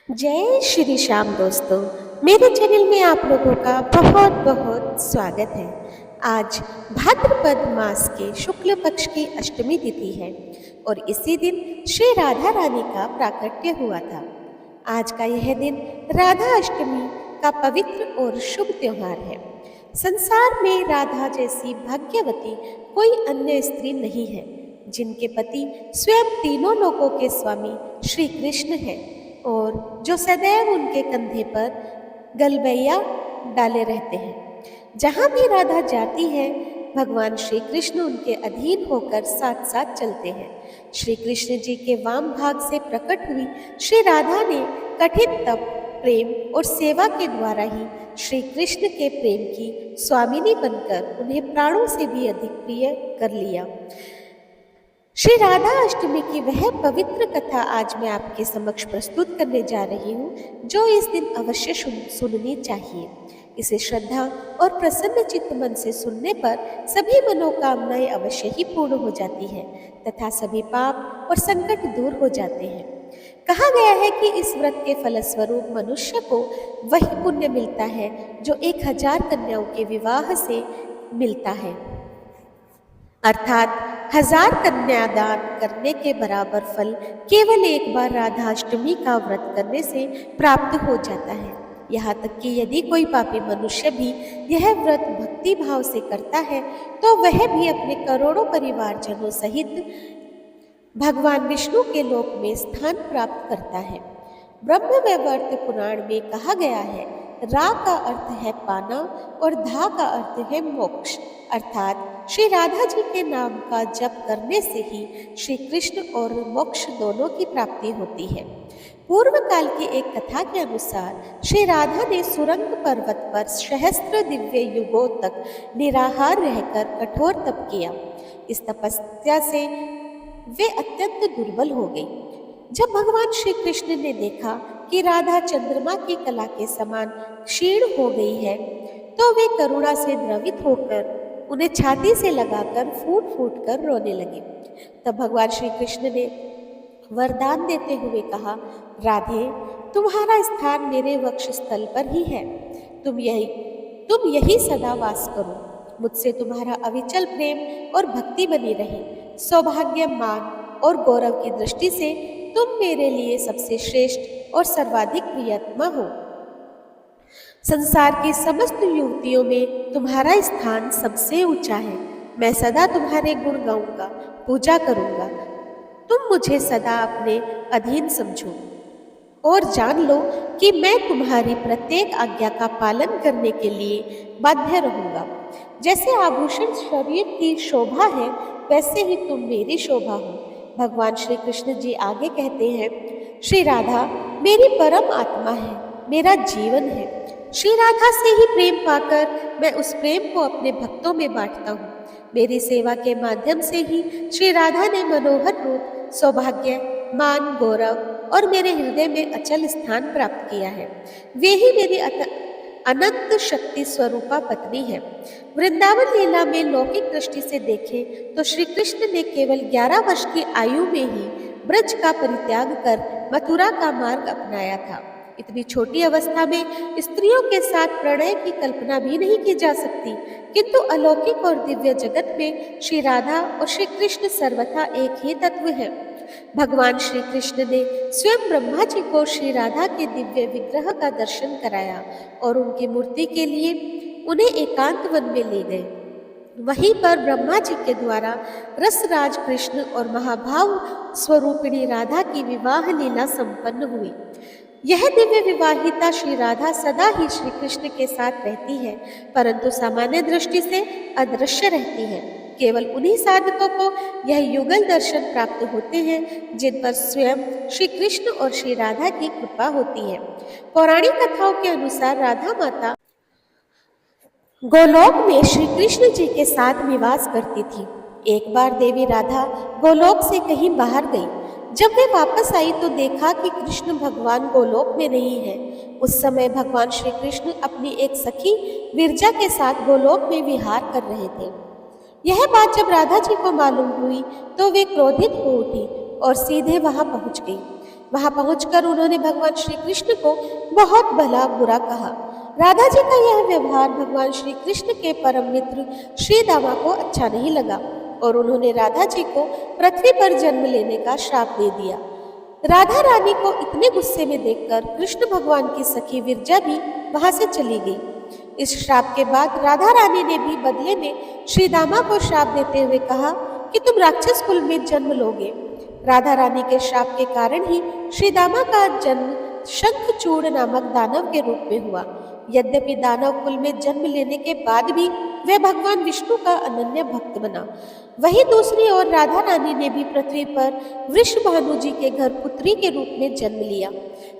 जय श्री श्याम दोस्तों। मेरे चैनल में आप लोगों का बहुत बहुत स्वागत है। आज भाद्रपद मास के शुक्ल पक्ष की अष्टमी तिथि है और इसी दिन श्री राधा रानी का प्राकट्य हुआ था। आज का यह दिन राधा अष्टमी का पवित्र और शुभ त्योहार है। संसार में राधा जैसी भाग्यवती कोई अन्य स्त्री नहीं है, जिनके पति स्वयं तीनों लोकों के स्वामी श्री कृष्ण हैं और जो सदैव उनके कंधे पर गलबैया डाले रहते हैं। जहाँ भी राधा जाती है, भगवान श्री कृष्ण उनके अधीन होकर साथ साथ चलते हैं। श्री कृष्ण जी के वाम भाग से प्रकट हुई श्री राधा ने कठिन तप, प्रेम और सेवा के द्वारा ही श्री कृष्ण के प्रेम की स्वामिनी बनकर उन्हें प्राणों से भी अधिक प्रिय कर लिया। श्री राधा अष्टमी की वह पवित्र कथा आज मैं आपके समक्ष प्रस्तुत करने जा रही हूँ, जो इस दिन अवश्य सुननी चाहिए। इसे श्रद्धा और प्रसन्न चित्त मन से सुनने पर सभी मनोकामनाएं अवश्य ही पूर्ण हो जाती है तथा सभी पाप और संकट दूर हो जाते हैं। कहा गया है कि इस व्रत के फलस्वरूप मनुष्य को वही पुण्य मिलता है जो 1000 कन्याओं के विवाह से मिलता है, अर्थात 1000 कन्यादान करने के बराबर फल केवल एक बार राधाष्टमी का व्रत करने से प्राप्त हो जाता है। यहाँ तक कि यदि कोई पापी मनुष्य भी यह व्रत भक्ति भाव से करता है तो वह भी अपने करोड़ों परिवारजनों सहित भगवान विष्णु के लोक में स्थान प्राप्त करता है। ब्रह्म वैवर्त पुराण में कहा गया है, रा का अर्थ है पाना और धा का अर्थ है मोक्ष, अर्थात श्री राधा जी के नाम का जप करने से ही श्री कृष्ण और मोक्ष दोनों की प्राप्ति होती है। पूर्व काल की एक कथा के अनुसार श्री राधा ने सुरंग पर्वत पर सहस्त्र दिव्य युगों तक निराहार रहकर कठोर तप किया। इस तपस्या से वे अत्यंत दुर्बल हो गई। जब भगवान श्री कृष्ण ने देखा कि राधा चंद्रमा की कला के समान क्षीण हो गई है, तो वे करुणा से द्रवित होकर उन्हें छाती से लगाकर फूट फूट कर रोने लगे। तब भगवान श्री कृष्ण ने वरदान देते हुए कहा, राधे, तुम्हारा स्थान मेरे वक्ष स्थल पर ही है। तुम यही सदा वास करो। मुझसे तुम्हारा अविचल प्रेम और भक्ति बनी रहे। सौभाग्य, मान और गौरव की दृष्टि से तुम मेरे लिए सबसे श्रेष्ठ और सर्वाधिक प्रियतमा हो। संसार की समस्त युवतियों में तुम्हारा स्थान सबसे ऊंचा है। मैं सदा तुम्हारे गुण गाऊंगा, पूजा करूंगा। तुम मुझे सदा अपने अधीन समझो और जान लो कि मैं तुम्हारी प्रत्येक आज्ञा का पालन करने के लिए बाध्य रहूंगा। जैसे आभूषण शरीर की शोभा है, वैसे ही तुम मेरी शोभा हो। भगवान श्री कृष्ण जी आगे कहते हैं, श्री राधा मेरी परम आत्मा है, मेरा जीवन है। श्री राधा से ही प्रेम पाकर मैं उस प्रेम को अपने भक्तों में बांटता हूँ। मेरी सेवा के माध्यम से ही श्री राधा ने मनोहर रूप, सौभाग्य, मान, गौरव और मेरे हृदय में अचल स्थान प्राप्त किया है। वे ही मेरी अनंत शक्ति स्वरूपा पत्नी है। वृंदावन लीला में लौकिक दृष्टि से देखें तो श्री कृष्ण ने केवल 11 वर्ष की आयु में ही ब्रज का परित्याग कर मथुरा का मार्ग अपनाया था। इतनी छोटी अवस्था में स्त्रियों के साथ प्रणय की कल्पना भी नहीं की जा सकती, किंतु अलौकिक और दिव्य जगत में श्री राधा और श्री कृष्ण सर्वथा एक ही तत्व है। भगवान श्री कृष्ण ने स्वयं ब्रह्मा जी को श्री राधा के दिव्य विग्रह का दर्शन कराया और उनकी मूर्ति के लिए उन्हें एकांत वन में ले गए। वहीं पर ब्रह्मा जी के द्वारा रसराज कृष्ण और महाभाव स्वरूपिणी राधा की विवाह लीला संपन्न हुई। यह दिव्य विवाहिता श्री राधा सदा ही श्री कृष्ण के साथ रहती है, परंतु सामान्य दृष्टि से अदृश्य रहती है। केवल उन्हीं साधकों को यह युगल दर्शन प्राप्त होते हैं जिन पर स्वयं श्री कृष्ण और श्री राधा की कृपा होती है। पौराणिक कथाओं के अनुसार राधा माता गोलोक में श्री कृष्ण जी के साथ निवास करती थी। एक बार देवी राधा गोलोक से कहीं बाहर गई। जब वे वापस आई तो देखा कि कृष्ण भगवान गोलोक में नहीं है। उस समय भगवान श्री कृष्ण अपनी एक सखी विरजा के साथ गोलोक में विहार कर रहे थे। यह बात जब राधा जी को मालूम हुई तो वे क्रोधित हो उठी और सीधे वहां पहुंच गई। वहां पहुंचकर उन्होंने भगवान श्री कृष्ण को बहुत भला बुरा कहा। राधा जी का यह व्यवहार भगवान श्री कृष्ण के परम मित्र श्री दामा को अच्छा नहीं लगा और उन्होंने राधा जी को पृथ्वी पर जन्म लेने का श्राप दे दिया। राधा रानी को इतने गुस्से में देखकर कृष्ण भगवान की सखी विरजा भी वहां से चली गई। इस श्राप के बाद राधा रानी ने भी बदले में श्री दामा को श्राप देते हुए कहा कि तुम राक्षस कुल में जन्म लोगे। राधा रानी के श्राप के कारण ही श्री दामा का जन्म शंखचूड़ नामक दानव के रूप में हुआ। यद्यपि दानव कुल में जन्म लेने के बाद भी वह भगवान विष्णु का अनन्य भक्त बना। वहीं दूसरी ओर राधा रानी ने भी पृथ्वी पर वृषभानु जी के घर पुत्री के रूप में जन्म लिया,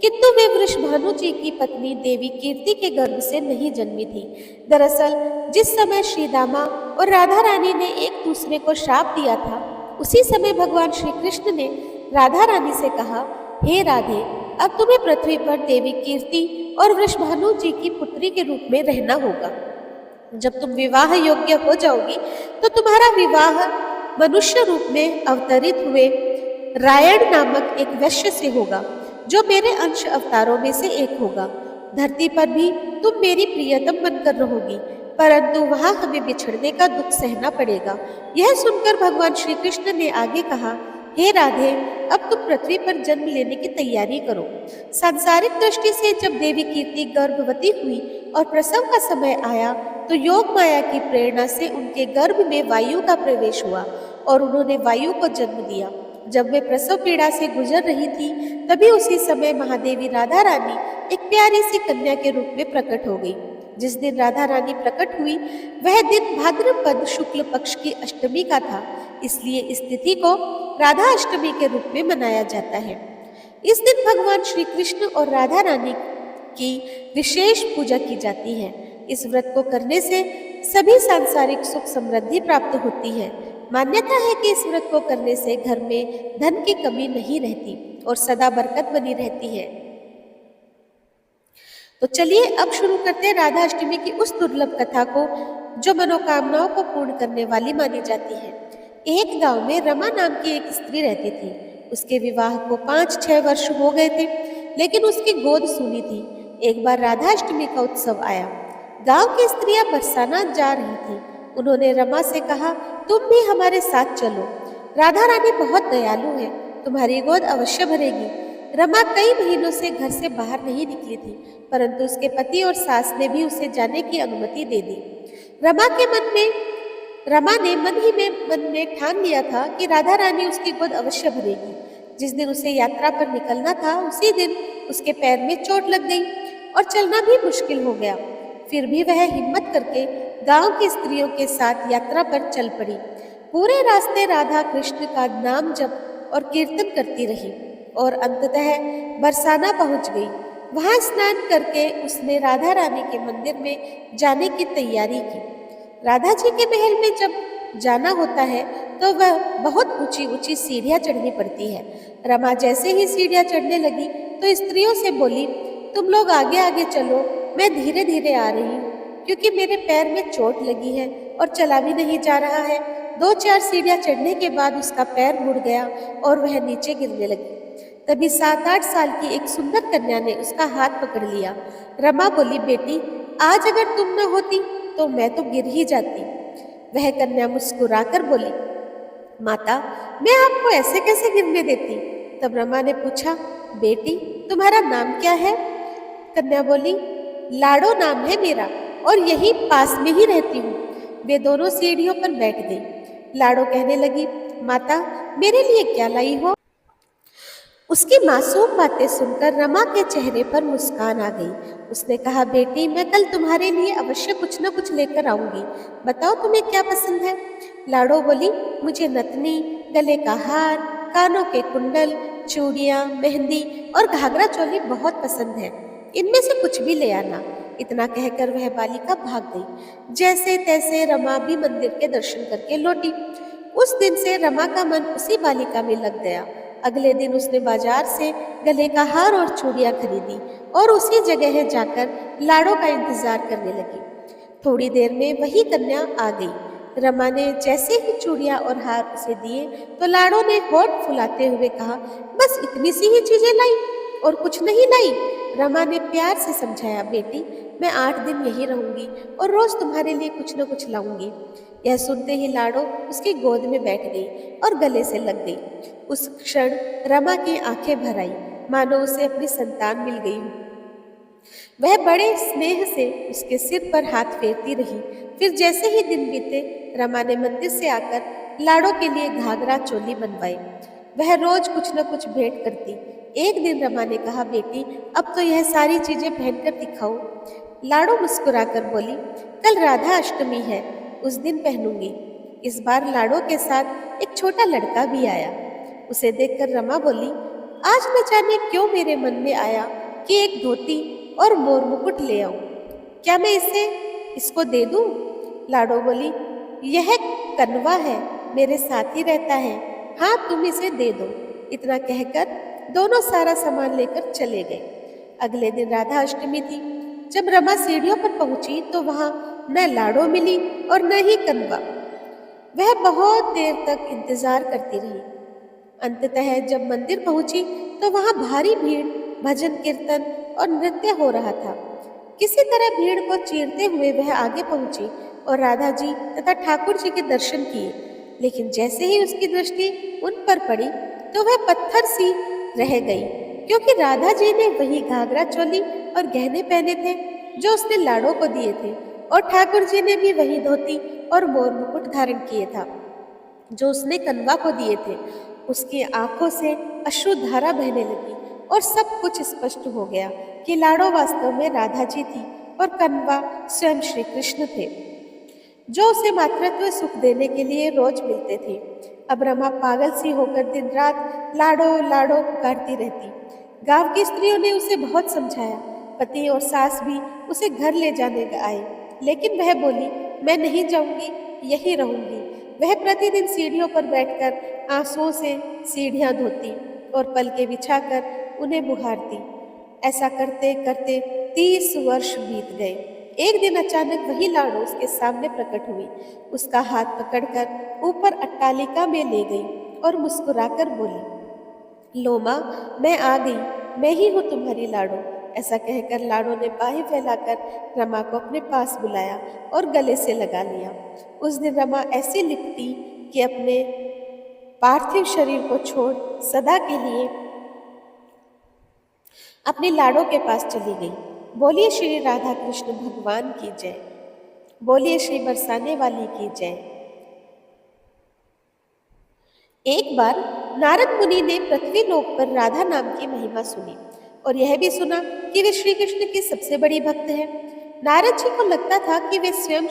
किंतु वे वृषभानु जी की पत्नी देवी कीर्ति के गर्भ से नहीं जन्मी थी। दरअसल जिस समय श्री दामा और राधा रानी ने एक दूसरे को श्राप दिया था, उसी समय भगवान श्री कृष्ण ने राधा रानी से कहा, हे राधे, अब तुम्हें पृथ्वी पर देवी कीर्ति और वृषभानु जी की पुत्री के रूप में रहना होगा। जब तुम विवाह योग्य हो जाओगी तो तुम्हारा विवाह मनुष्य रूप में अवतरित हुए रायण नामक एक वैश्य से होगा, जो मेरे अंश अवतारों में से एक होगा। धरती पर भी तुम मेरी प्रियतम बनकर रहोगी, परंतु वहां हमें बिछड़ने का दुख सहना पड़ेगा। यह सुनकर भगवान श्री कृष्ण ने आगे कहा, हे राधे, अब तुम पृथ्वी पर जन्म लेने की तैयारी करो। सांसारिक दृष्टि से जब देवी कीर्ति गर्भवती हुई और प्रसव का समय आया तो योग माया की प्रेरणा से उनके गर्भ में वायु का प्रवेश हुआ और उन्होंने वायु को जन्म दिया। जब वे प्रसव पीड़ा से गुजर रही थी, तभी उसी समय महादेवी राधा रानी एक प्यारी सी कन्या के रूप में प्रकट हो गई। जिस दिन राधा रानी प्रकट हुई वह दिन भाद्रपद शुक्ल पक्ष की अष्टमी का था, इसलिए इस तिथि को राधा अष्टमी के रूप में मनाया जाता है। इस दिन भगवान श्री कृष्ण और राधा रानी की विशेष पूजा की जाती है। इस व्रत को करने से सभी सांसारिक सुख समृद्धि प्राप्त होती है। मान्यता है कि इस व्रत को करने से घर में धन की कमी नहीं रहती और सदा बरकत बनी रहती है। तो चलिए अब शुरू करते हैं राधा अष्टमी की उस दुर्लभ कथा को जो मनोकामनाओं को पूर्ण करने वाली मानी जाती है। एक गांव में रमा नाम की एक स्त्री रहती थी। उसके विवाह को 5-6 वर्ष हो गए थे, लेकिन उसकी गोद सूनी थी। एक बार राधा अष्टमी का उत्सव आया। गांव की स्त्रियां बरसाना जा रही थी। उन्होंने रमा से कहा, तुम भी हमारे साथ चलो। राधा रानी बहुत दयालु है, तुम्हारी गोद अवश्य भरेगी। रमा कई महीनों से घर से बाहर नहीं निकली थी, परंतु उसके पति और सास ने भी उसे जाने की अनुमति दे दी। रमा ने मन में ठान लिया था कि राधा रानी उसकी गोद अवश्य भरेगी। जिस दिन उसे यात्रा पर निकलना था, उसी दिन उसके पैर में चोट लग गई और चलना भी मुश्किल हो गया। फिर भी वह हिम्मत करके गांव की स्त्रियों के साथ यात्रा पर चल पड़ी। पूरे रास्ते राधा कृष्ण का नाम जप और कीर्तन करती रही और अंततः बरसाना पहुंच गई। वहां स्नान करके उसने राधा रानी के मंदिर में जाने की तैयारी की। राधा जी के महल में जब जाना होता है तो वह बहुत ऊंची ऊंची सीढ़ियां चढ़नी पड़ती है। रमा जैसे ही सीढ़ियां चढ़ने लगी तो स्त्रियों से बोली, तुम लोग आगे आगे चलो, मैं धीरे धीरे आ रही हूँ, क्योंकि मेरे पैर में चोट लगी है और चला भी नहीं जा रहा है। 2-4 सीढ़ियां चढ़ने के बाद उसका पैर मुड़ गया और वह नीचे गिरने लगी। तभी 7-8 साल की एक सुंदर कन्या ने उसका हाथ पकड़ लिया। रमा बोली, बेटी, आज अगर तुम न होती तो मैं तो गिर ही जाती। वह कन्या मुस्कुराकर बोली, माता, मैं आपको ऐसे कैसे गिरने देती। तब रमा ने पूछा, बेटी, तुम्हारा नाम क्या है। कन्या बोली, लाडो नाम है मेरा और यही पास में ही रहती हूँ। वे दोनों सीढ़ियों पर बैठ गई। लाडो कहने लगी, माता, मेरे लिए क्या लाई हो। उसकी मासूम बातें सुनकर रमा के चेहरे पर मुस्कान आ गई। उसने कहा, बेटी, मैं कल तुम्हारे लिए अवश्य कुछ न कुछ लेकर आऊंगी। बताओ तुम्हें क्या पसंद है। लाडो बोली, मुझे नथनी, गले का हार, कानों के कुंडल, चूड़ियां, मेहंदी और घाघरा चोली बहुत पसंद है। इनमें से कुछ भी ले आना। इतना कहकर वह बालिका भाग गई। जैसे तैसे रमा भी मंदिर के दर्शन करके लौटी। उस दिन से रमा का मन उसी बालिका में लग गया। अगले दिन उसने बाजार से गले का हार और चूड़ियां खरीदी और उसी जगह जाकर लाडो का इंतजार करने लगी। थोड़ी देर में वही कन्या आ गई। रमा ने जैसे ही चूड़ियां और हार उसे दिए तो लाड़ो ने होठ फुलाते हुए कहा, बस इतनी सी ही चीजें लाई और कुछ नहीं लाई। रमा ने प्यार से समझाया, बेटी मैं 8 दिन यहीं रहूंगी और रोज तुम्हारे लिए कुछ न कुछ लाऊंगी। यह सुनते ही लाड़ो उसकी गोद में बैठ गई और गले से लग गई। उस क्षण रमा की आंखें भर आई, मानो उसे अपनी संतान मिल गई हो। वह बड़े स्नेह से उसके सिर पर हाथ फेरती रही। फिर जैसे ही दिन बीते, रमा ने मंदिर से आकर लाड़ो के लिए घाघरा चोली बनवाई। वह रोज कुछ न कुछ भेंट करती। एक दिन रमा ने कहा, बेटी अब तो यह सारी चीजें पहनकर दिखाओ। लाड़ो मुस्कुराकर बोली, कल राधा अष्टमी है, उस दिन पहनूंगी। इस बार लाड़ो के साथ एक छोटा लड़का भी आया। उसे देखकर रमा बोली, आज न जाने क्यों मेरे मन में आया कि एक धोती और मोर मुकुट ले आऊं। क्या मैं इसको दे दूं? लाड़ो बोली, यह कनवा है, मेरे साथ ही रहता है। हाँ, तुम इसे दे दो। इतना कहकर दोनों सारा सामान लेकर चले गए। अगले दिन राधा अष्टमी थी। जब रमा सीढ़ियों पर पहुंची तो वहां न लाड़ो मिली और न ही कनवा। वह बहुत देर तक इंतजार करती रही। अंततः जब मंदिर पहुंची तो वहां भारी भीड़, भजन कीर्तन और नृत्य हो रहा था। किसी तरह भीड़ को चीरते हुए वह आगे पहुंची और राधा जी तथा ठाकुर जी के दर्शन किए। लेकिन जैसे ही उसकी दृष्टि उन पर पड़ी तो वह पत्थर सी रह गई, क्योंकि राधा जी ने वही घाघरा चोली और गहने पहने थे जो उसने लाड़ो को दिए थे, और ठाकुर जी ने भी वही धोती और मोर मुकुट धारण किए था जो उसने कनवा को दिए थे। उसकी आंखों से अश्रुधारा बहने लगी और सब कुछ स्पष्ट हो गया कि लाड़ो वास्तव में राधा जी थी और कनवा स्वयं श्री कृष्ण थे, जो उसे मातृत्व सुख देने के लिए रोज मिलते थे। अब रमा पागल सी होकर दिन रात लाड़ो लाड़ो पुकारती रहती। गांव की स्त्रियों ने उसे बहुत समझाया। पति और सास भी उसे घर ले जाने आए, लेकिन वह बोली, मैं नहीं जाऊंगी, यहीं रहूंगी। वह प्रतिदिन सीढ़ियों पर बैठकर आंसुओं से सीढ़ियां धोती और पलके बिछाकर उन्हें बुहारती। ऐसा करते करते 30 वर्ष बीत गए। एक दिन अचानक वही लाड़ो उसके सामने प्रकट हुई। उसका हाथ पकड़कर ऊपर अट्टालिका में ले गई और मुस्कुराकर बोली, लो माँ, मैं आ गई, मैं ही हूँ तुम्हारी लाड़ो। ऐसा कहकर लाड़ो ने बाहें फैलाकर रमा को अपने पास बुलाया और गले से लगा लिया। उस दिन रमा ऐसी लिपटी कि अपने पार्थिव शरीर को छोड़ सदा के लिए अपने लाड़ो के पास चली गई। बोलिए श्री राधा कृष्ण भगवान की जय। बोलिए श्री बरसाने वाली की जय। एक बार नारद मुनि ने पृथ्वी लोक पर राधा नाम की महिमा सुनी और यह भी सुना कि वे श्री कृष्ण की सबसे बड़ी भक्त हैं। नारद जी को लगता था कि वे स्वयं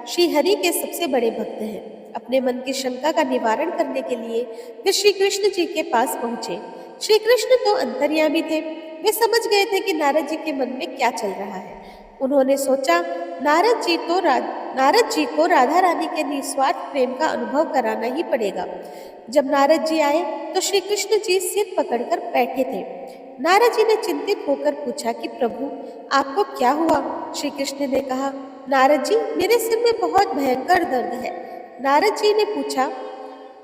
श्री हरि के सबसे बड़े भक्त हैं। अपने मन की शंका का निवारण करने के लिए वे श्री कृष्ण जी के पास पहुंचे। श्री कृष्ण तो अंतर्यामी थे। वे समझ गए थे कि नारद जी के मन में क्या चल रहा है। उन्होंने सोचा, नारद जी को राधा रानी के निस्वार्थ प्रेम का अनुभव कराना ही पड़ेगा। जब नारद जी आए तो श्री कृष्ण जी सिर पकड़कर बैठे थे। नारद जी ने चिंतित होकर पूछा कि प्रभु, आपको क्या हुआ? श्री कृष्ण ने कहा, नारद जी, मेरे सिर में बहुत भयंकर दर्द है। नारद जी ने पूछा,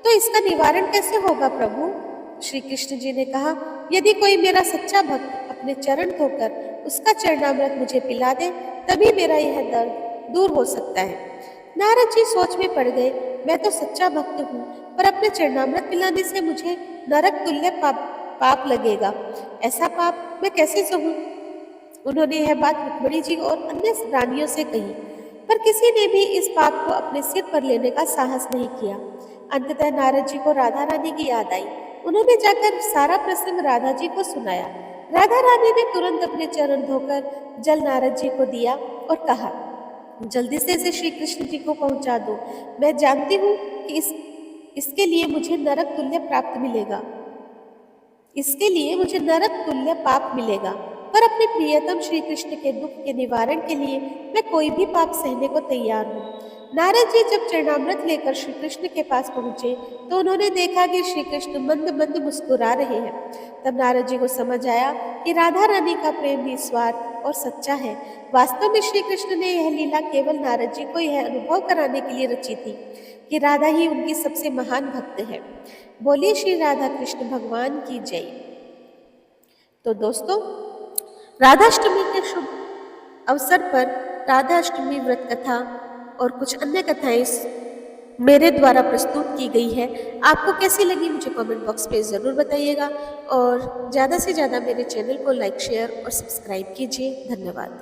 तो इसका निवारण कैसे होगा प्रभु? श्री कृष्ण जी ने कहा, यदि कोई मेरा सच्चा भक्त अपने चरण धोकर उसका चरणामृत मुझे पिला दे, तभी मेरा यह दर्द दूर हो सकता है। नारद जी सोच में पड़ गए, मैं तो सच्चा भक्त हूँ, पर अपने चरणामृत पिलाने से मुझे नरक तुल्य पाप लगेगा। ऐसा पाप मैं कैसे सहूँ? उन्होंने यह बात रुक्मिणी जी और अन्य रानियों से कही, पर किसी ने भी इस पाप को अपने सिर पर लेने का साहस नहीं किया। अंततः नारद जी को राधा रानी की याद आई। उन्होंने जाकर सारा प्रसंग राधा जी को सुनाया। राधा रानी ने तुरंत अपने चरण धोकर जल नारद जी को दिया और कहा, जल्दी से इसे श्री कृष्ण जी को पहुंचा दो। मैं जानती हूँ कि इसके लिए मुझे नरक तुल्य पाप मिलेगा। और अपने प्रियतम श्री कृष्ण के दुख के निवारण के लिए मैं कोई भी पाप सहने को तैयार हूँ। नारद जी जब चरणामृत लेकर श्री कृष्ण के पास पहुंचे तो उन्होंने देखा कि श्री कृष्ण मंद मंद मुस्कुरा रहे हैं। तब नारद जी को समझ आया कि राधा रानी का प्रेम निस्वार्थ और सच्चा है। वास्तव में श्री कृष्ण ने यह लीला केवल नारद जी को यह अनुभव कराने के लिए रची थी कि राधा ही उनकी सबसे महान भक्त है। बोलिए श्री राधा कृष्ण भगवान की जय। तो दोस्तों, राधाष्टमी के शुभ अवसर पर राधाष्टमी व्रत कथा और कुछ अन्य कथाएं मेरे द्वारा प्रस्तुत की गई है। आपको कैसी लगी मुझे कमेंट बॉक्स पे ज़रूर बताइएगा और ज़्यादा से ज़्यादा मेरे चैनल को लाइक शेयर और सब्सक्राइब कीजिए। धन्यवाद।